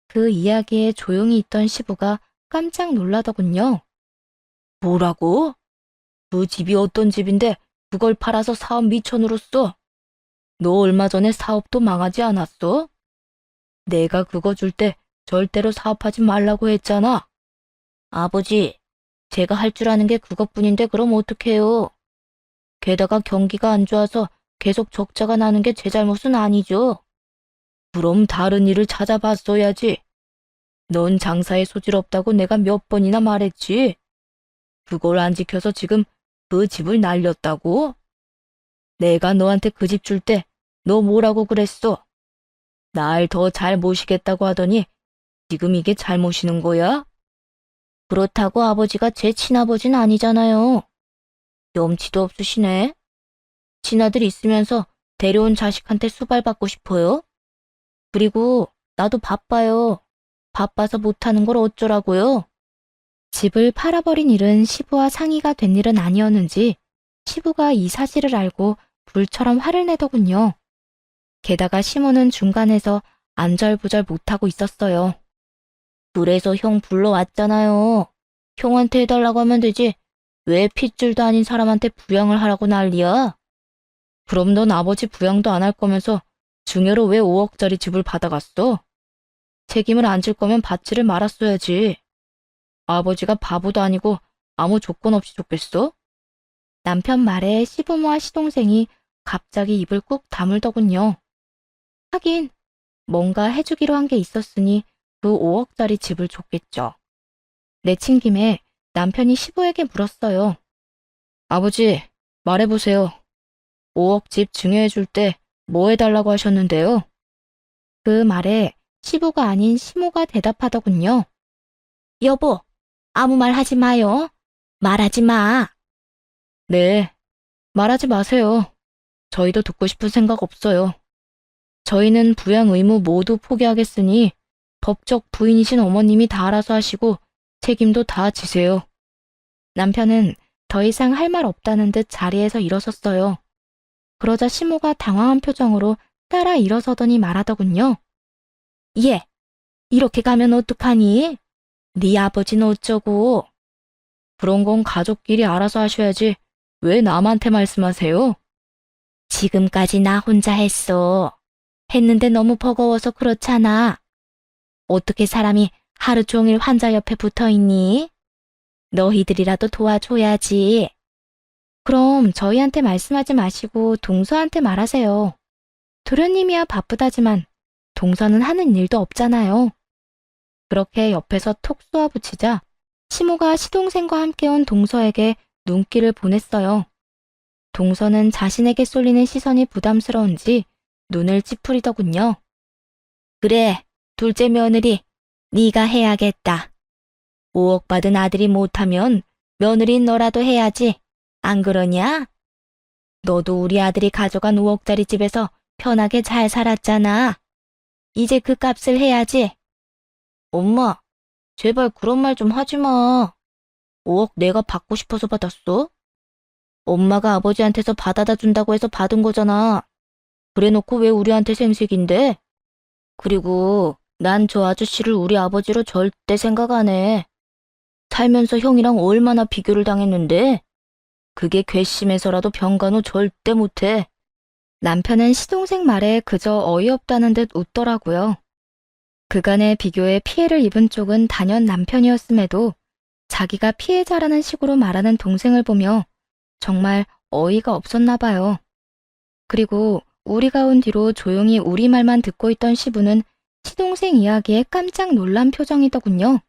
그 이야기에 조용히 있던 시부가 깜짝 놀라더군요. 뭐라고? 그 집이 어떤 집인데 그걸 팔아서 사업 미천으로 써? 너 얼마 전에 사업도 망하지 않았어? 내가 그거 줄 때 절대로 사업하지 말라고 했잖아. 아버지, 제가 할 줄 아는 게 그것뿐인데 그럼 어떡해요? 게다가 경기가 안 좋아서 계속 적자가 나는 게 제 잘못은 아니죠. 그럼 다른 일을 찾아봤어야지. 넌 장사에 소질 없다고 내가 몇 번이나 말했지. 그걸 안 지켜서 지금 그 집을 날렸다고? 내가 너한테 그 집 줄 때 너 뭐라고 그랬어? 날 더 잘 모시겠다고 하더니 지금 이게 잘 모시는 거야? 그렇다고 아버지가 제 친아버지는 아니잖아요. 염치도 없으시네. 친아들 있으면서 데려온 자식한테 수발받고 싶어요? 그리고 나도 바빠요. 바빠서 못하는 걸 어쩌라고요? 집을 팔아버린 일은 시부와 상의가 된 일은 아니었는지 시부가 이 사실을 알고 불처럼 화를 내더군요. 게다가 시모는 중간에서 안절부절 못하고 있었어요. 그래서 형 불러왔잖아요. 형한테 해달라고 하면 되지. 왜 핏줄도 아닌 사람한테 부양을 하라고 난리야? 그럼 넌 아버지 부양도 안 할 거면서 증여로 왜 5억짜리 집을 받아갔어? 책임을 안 질 거면 받지를 말았어야지. 아버지가 바보도 아니고 아무 조건 없이 줬겠어? 남편 말에 시부모와 시동생이 갑자기 입을 꾹 다물더군요. 하긴 뭔가 해주기로 한 게 있었으니 그 5억짜리 집을 줬겠죠. 내친 김에 남편이 시부에게 물었어요. 아버지, 말해보세요. 5억 집 증여해줄 때 뭐 해달라고 하셨는데요? 그 말에 시부가 아닌 시모가 대답하더군요. 여보, 아무 말 하지 마요. 말하지 마. 네, 말하지 마세요. 저희도 듣고 싶은 생각 없어요. 저희는 부양 의무 모두 포기하겠으니 법적 부인이신 어머님이 다 알아서 하시고 책임도 다 지세요. 남편은 더 이상 할 말 없다는 듯 자리에서 일어섰어요. 그러자 시모가 당황한 표정으로 따라 일어서더니 말하더군요. 얘, 이렇게 가면 어떡하니? 네 아버지는 어쩌고? 그런 건 가족끼리 알아서 하셔야지 왜 남한테 말씀하세요? 지금까지 나 혼자 했어. 했는데 너무 버거워서 그렇잖아. 어떻게 사람이 하루 종일 환자 옆에 붙어 있니? 너희들이라도 도와줘야지. 그럼 저희한테 말씀하지 마시고 동서한테 말하세요. 도련님이야 바쁘다지만 동서는 하는 일도 없잖아요. 그렇게 옆에서 톡 쏘아붙이자 시모가 시동생과 함께 온 동서에게 눈길을 보냈어요. 동서는 자신에게 쏠리는 시선이 부담스러운지 눈을 찌푸리더군요. 그래, 둘째 며느리, 네가 해야겠다. 5억 받은 아들이 못하면 며느리인 너라도 해야지. 안 그러냐? 너도 우리 아들이 가져간 5억짜리 집에서 편하게 잘 살았잖아. 이제 그 값을 해야지. 엄마, 제발 그런 말 좀 하지 마. 5억 내가 받고 싶어서 받았어? 엄마가 아버지한테서 받아다 준다고 해서 받은 거잖아. 그래놓고 왜 우리한테 생색인데? 그리고 난 저 아저씨를 우리 아버지로 절대 생각 안 해. 살면서 형이랑 얼마나 비교를 당했는데? 그게 괘씸해서라도 병간호 절대 못해. 남편은 시동생 말에 그저 어이없다는 듯 웃더라고요. 그간의 비교에 피해를 입은 쪽은 단연 남편이었음에도 자기가 피해자라는 식으로 말하는 동생을 보며 정말 어이가 없었나 봐요. 그리고 우리가 온 뒤로 조용히 우리 말만 듣고 있던 시부는 시동생 이야기에 깜짝 놀란 표정이더군요.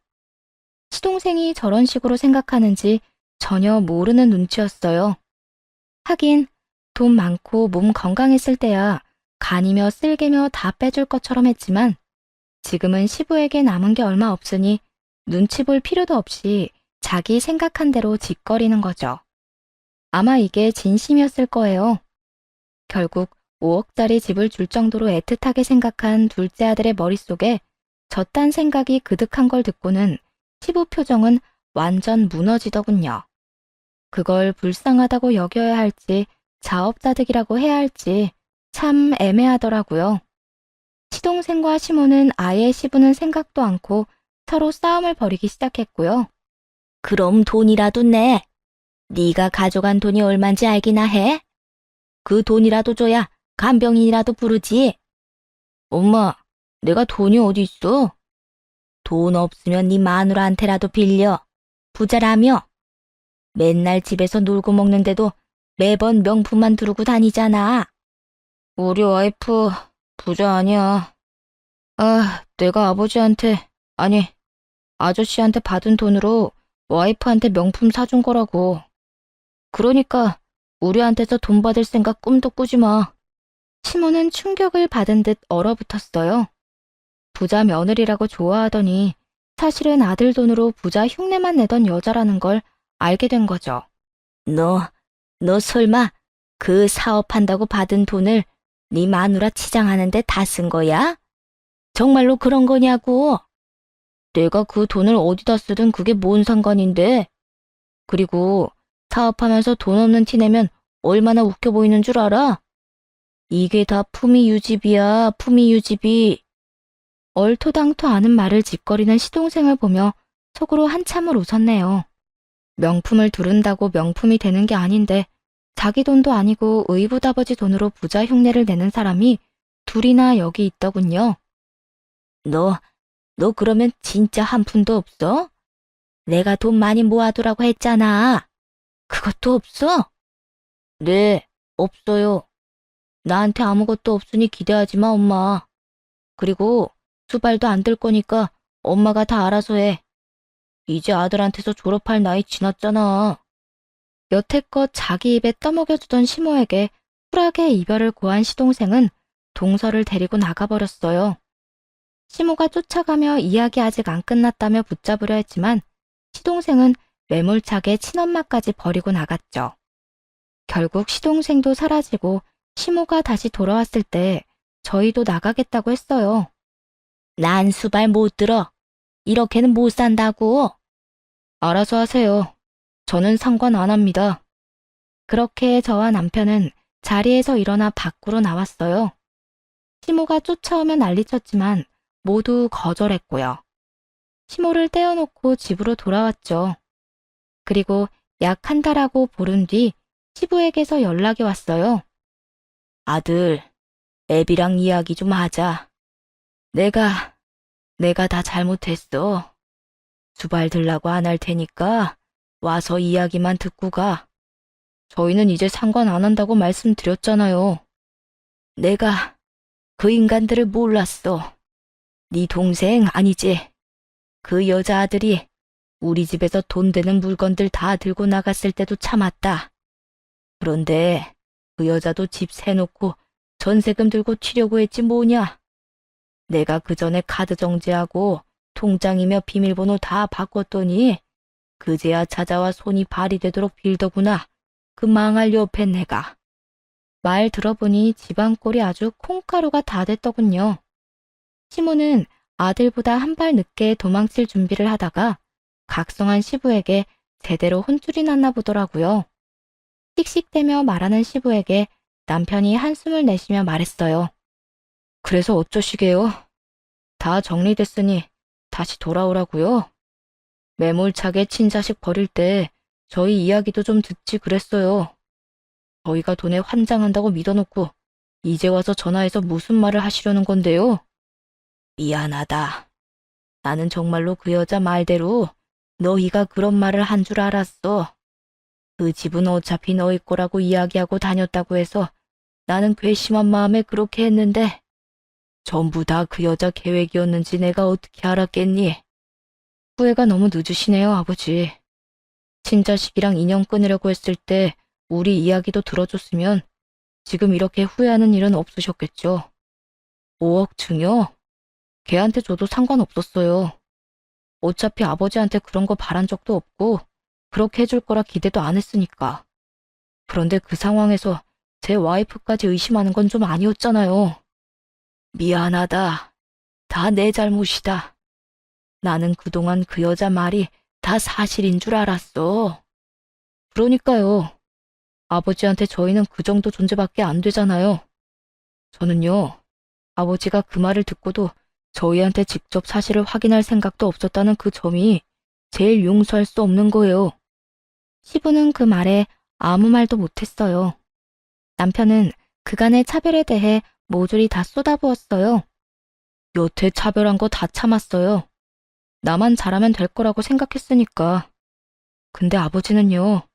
시동생이 저런 식으로 생각하는지 전혀 모르는 눈치였어요. 하긴 돈 많고 몸 건강했을 때야 간이며 쓸개며 다 빼줄 것처럼 했지만 지금은 시부에게 남은 게 얼마 없으니 눈치 볼 필요도 없이 자기 생각한 대로 짓거리는 거죠. 아마 이게 진심이었을 거예요. 결국 5억짜리 집을 줄 정도로 애틋하게 생각한 둘째 아들의 머릿속에 저딴 생각이 그득한 걸 듣고는 시부 표정은 완전 무너지더군요. 그걸 불쌍하다고 여겨야 할지 자업자득이라고 해야 할지 참 애매하더라고요. 시동생과 시모는 아예 시부는 생각도 않고 서로 싸움을 벌이기 시작했고요. 그럼 돈이라도 내. 네가 가져간 돈이 얼만지 알기나 해? 그 돈이라도 줘야 간병인이라도 부르지. 엄마, 내가 돈이 어디 있어? 돈 없으면 네 마누라한테라도 빌려. 부자라며. 맨날 집에서 놀고 먹는데도 매번 명품만 두르고 다니잖아. 우리 와이프 부자 아니야. 아, 내가 아버지한테, 아니, 아저씨한테 받은 돈으로 와이프한테 명품 사준 거라고. 그러니까 우리한테서 돈 받을 생각 꿈도 꾸지 마. 시모는 충격을 받은 듯 얼어붙었어요. 부자 며느리라고 좋아하더니 사실은 아들 돈으로 부자 흉내만 내던 여자라는 걸 알게 된 거죠. 너 설마 그 사업한다고 받은 돈을 네 마누라 치장하는데 다 쓴 거야? 정말로 그런 거냐고? 내가 그 돈을 어디다 쓰든 그게 뭔 상관인데. 그리고 사업하면서 돈 없는 티 내면 얼마나 웃겨 보이는 줄 알아? 이게 다 품위 유지비야, 품위 유지비. 얼토당토 않은 말을 짓거리는 시동생을 보며 속으로 한참을 웃었네요. 명품을 두른다고 명품이 되는 게 아닌데 자기 돈도 아니고 의붓아버지 돈으로 부자 흉내를 내는 사람이 둘이나 여기 있더군요. 너 그러면 진짜 한 푼도 없어? 내가 돈 많이 모아두라고 했잖아. 그것도 없어? 네, 없어요. 나한테 아무것도 없으니 기대하지 마, 엄마. 그리고 수발도 안 들 거니까 엄마가 다 알아서 해. 이제 아들한테서 졸업할 나이 지났잖아. 여태껏 자기 입에 떠먹여주던 시모에게 쿨하게 이별을 고한 시동생은 동서를 데리고 나가버렸어요. 시모가 쫓아가며 이야기 아직 안 끝났다며 붙잡으려 했지만 시동생은 매몰차게 친엄마까지 버리고 나갔죠. 결국 시동생도 사라지고 시모가 다시 돌아왔을 때 저희도 나가겠다고 했어요. 난 수발 못 들어. 이렇게는 못 산다고. 알아서 하세요. 저는 상관 안 합니다. 그렇게 저와 남편은 자리에서 일어나 밖으로 나왔어요. 시모가 쫓아오면 난리쳤지만 모두 거절했고요. 시모를 떼어놓고 집으로 돌아왔죠. 그리고 약 한 달하고 보름 뒤 시부에게서 연락이 왔어요. 아들, 애비랑 이야기 좀 하자. 내가 다 잘못했어. 수발 들라고 안 할 테니까 와서 이야기만 듣고 가. 저희는 이제 상관 안 한다고 말씀드렸잖아요. 내가 그 인간들을 몰랐어. 네 동생 아니지? 그 여자아들이 우리 집에서 돈 되는 물건들 다 들고 나갔을 때도 참았다. 그런데 그 여자도 집 세놓고 전세금 들고 튀려고 했지 뭐냐. 내가 그 전에 카드 정지하고 통장이며 비밀번호 다 바꿨더니 그제야 찾아와 손이 발이 되도록 빌더구나. 그 망할 옆에 내가. 말 들어보니 집안 꼴이 아주 콩가루가 다 됐더군요. 시모는 아들보다 한 발 늦게 도망칠 준비를 하다가 각성한 시부에게 제대로 혼쭐이 났나 보더라고요. 씩씩대며 말하는 시부에게 남편이 한숨을 내쉬며 말했어요. 그래서 어쩌시게요? 다 정리됐으니 다시 돌아오라고요? 매몰차게 친자식 버릴 때 저희 이야기도 좀 듣지 그랬어요. 저희가 돈에 환장한다고 믿어놓고 이제 와서 전화해서 무슨 말을 하시려는 건데요? 미안하다. 나는 정말로 그 여자 말대로 너희가 그런 말을 한 줄 알았어. 그 집은 어차피 너희 거라고 이야기하고 다녔다고 해서 나는 괘씸한 마음에 그렇게 했는데 전부 다 그 여자 계획이었는지 내가 어떻게 알았겠니? 후회가 너무 늦으시네요, 아버지. 친자식이랑 인연 끊으려고 했을 때 우리 이야기도 들어줬으면 지금 이렇게 후회하는 일은 없으셨겠죠. 5억 증여? 걔한테 줘도 상관없었어요. 어차피 아버지한테 그런 거 바란 적도 없고 그렇게 해줄 거라 기대도 안 했으니까. 그런데 그 상황에서 제 와이프까지 의심하는 건 좀 아니었잖아요. 미안하다. 다 내 잘못이다. 나는 그동안 그 여자 말이 다 사실인 줄 알았어. 그러니까요. 아버지한테 저희는 그 정도 존재밖에 안 되잖아요. 저는요, 아버지가 그 말을 듣고도 저희한테 직접 사실을 확인할 생각도 없었다는 그 점이 제일 용서할 수 없는 거예요. 시부는 그 말에 아무 말도 못했어요. 남편은 그간의 차별에 대해 모조리 다 쏟아부었어요. 여태 차별한 거 다 참았어요. 나만 잘하면 될 거라고 생각했으니까. 근데 아버지는요,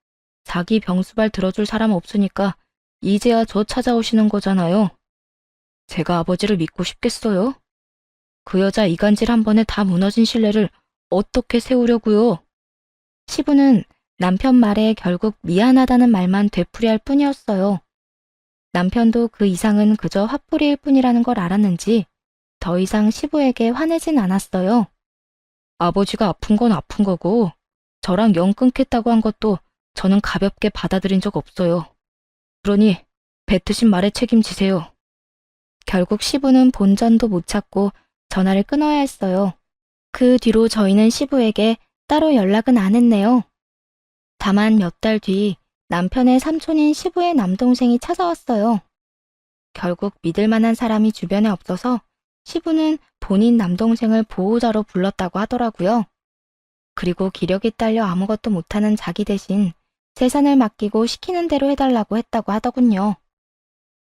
자기 병수발 들어줄 사람 없으니까 이제야 저 찾아오시는 거잖아요. 제가 아버지를 믿고 싶겠어요? 그 여자 이간질 한 번에 다 무너진 신뢰를 어떻게 세우려고요? 시부는 남편 말에 결국 미안하다는 말만 되풀이할 뿐이었어요. 남편도 그 이상은 그저 화풀이일 뿐이라는 걸 알았는지 더 이상 시부에게 화내진 않았어요. 아버지가 아픈 건 아픈 거고 저랑 영 끊겠다고 한 것도 저는 가볍게 받아들인 적 없어요. 그러니 뱉으신 말에 책임지세요. 결국 시부는 본전도 못 찾고 전화를 끊어야 했어요. 그 뒤로 저희는 시부에게 따로 연락은 안 했네요. 다만 몇 달 뒤 남편의 삼촌인 시부의 남동생이 찾아왔어요. 결국 믿을 만한 사람이 주변에 없어서 시부는 본인 남동생을 보호자로 불렀다고 하더라고요. 그리고 기력이 딸려 아무것도 못하는 자기 대신 재산을 맡기고 시키는 대로 해달라고 했다고 하더군요.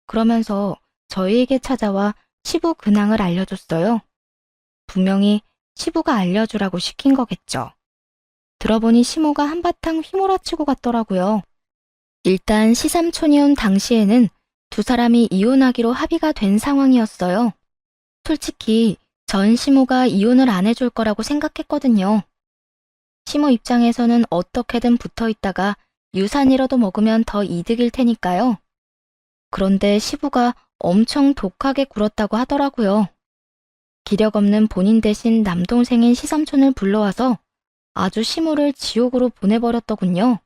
그러면서 저희에게 찾아와 시부 근황을 알려줬어요. 분명히 시부가 알려주라고 시킨 거겠죠. 들어보니 시모가 한바탕 휘몰아치고 갔더라고요. 일단 시삼촌이 온 당시에는 두 사람이 이혼하기로 합의가 된 상황이었어요. 솔직히 전 시모가 이혼을 안 해줄 거라고 생각했거든요. 시모 입장에서는 어떻게든 붙어 있다가 유산이라도 먹으면 더 이득일 테니까요. 그런데 시부가 엄청 독하게 굴었다고 하더라고요. 기력 없는 본인 대신 남동생인 시삼촌을 불러와서 아주 시모를 지옥으로 보내버렸더군요.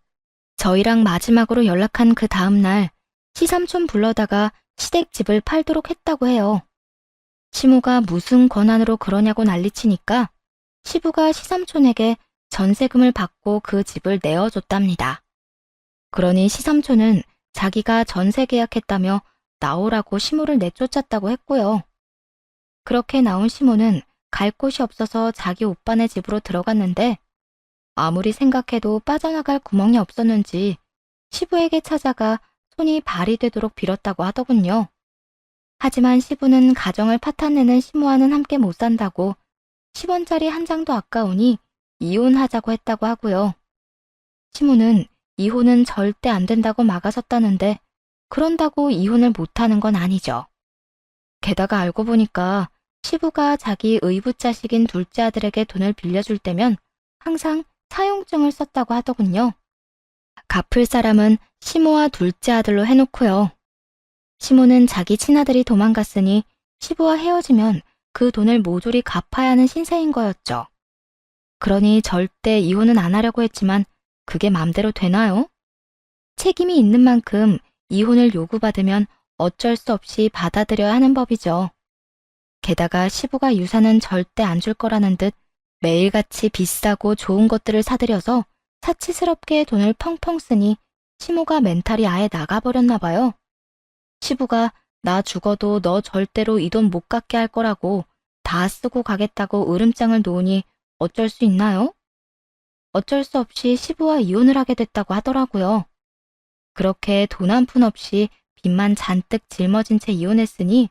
저희랑 마지막으로 연락한 그 다음날 시삼촌 불러다가 시댁집을 팔도록 했다고 해요. 시모가 무슨 권한으로 그러냐고 난리치니까 시부가 시삼촌에게 전세금을 받고 그 집을 내어줬답니다. 그러니 시삼촌은 자기가 전세 계약했다며 나오라고 시모를 내쫓았다고 했고요. 그렇게 나온 시모는 갈 곳이 없어서 자기 오빠네 집으로 들어갔는데 아무리 생각해도 빠져나갈 구멍이 없었는지 시부에게 찾아가 손이 발이 되도록 빌었다고 하더군요. 하지만 시부는 가정을 파탄내는 시모와는 함께 못 산다고 10원짜리 한 장도 아까우니 이혼하자고 했다고 하고요. 시모는 이혼은 절대 안 된다고 막아섰다는데 그런다고 이혼을 못하는 건 아니죠. 게다가 알고 보니까 시부가 자기 의붓자식인 둘째 아들에게 돈을 빌려줄 때면 항상 사용증을 썼다고 하더군요. 갚을 사람은 시모와 둘째 아들로 해놓고요. 시모는 자기 친아들이 도망갔으니 시부와 헤어지면 그 돈을 모조리 갚아야 하는 신세인 거였죠. 그러니 절대 이혼은 안 하려고 했지만 그게 맘대로 되나요? 책임이 있는 만큼 이혼을 요구받으면 어쩔 수 없이 받아들여야 하는 법이죠. 게다가 시부가 유산은 절대 안 줄 거라는 듯 매일같이 비싸고 좋은 것들을 사들여서 사치스럽게 돈을 펑펑 쓰니 시모가 멘탈이 아예 나가버렸나 봐요. 시부가 나 죽어도 너 절대로 이 돈 못 갚게 할 거라고 다 쓰고 가겠다고 으름장을 놓으니 어쩔 수 있나요? 어쩔 수 없이 시부와 이혼을 하게 됐다고 하더라고요. 그렇게 돈 한 푼 없이 빚만 잔뜩 짊어진 채 이혼했으니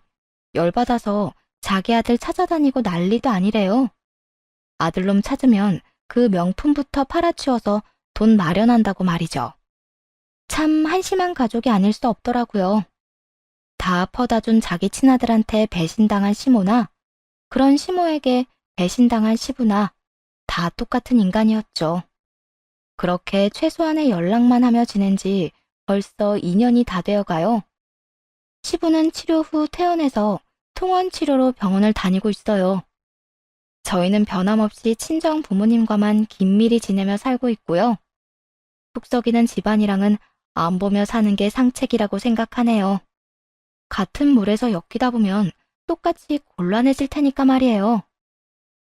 열받아서 자기 아들 찾아다니고 난리도 아니래요. 아들놈 찾으면 그 명품부터 팔아치워서 돈 마련한다고 말이죠. 참 한심한 가족이 아닐 수 없더라고요. 다 퍼다 준 자기 친아들한테 배신당한 시모나 그런 시모에게 배신당한 시부나 다 똑같은 인간이었죠. 그렇게 최소한의 연락만 하며 지낸 지 벌써 2년이 다 되어가요. 시부는 치료 후 퇴원해서 통원 치료로 병원을 다니고 있어요. 저희는 변함없이 친정 부모님과만 긴밀히 지내며 살고 있고요. 속 썩이는 집안이랑은 안 보며 사는 게 상책이라고 생각하네요. 같은 물에서 엮이다 보면 똑같이 곤란해질 테니까 말이에요.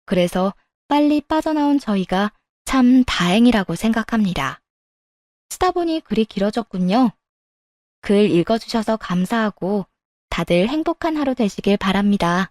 그래서 빨리 빠져나온 저희가 참 다행이라고 생각합니다. 쓰다 보니 글이 길어졌군요. 글 읽어주셔서 감사하고 다들 행복한 하루 되시길 바랍니다.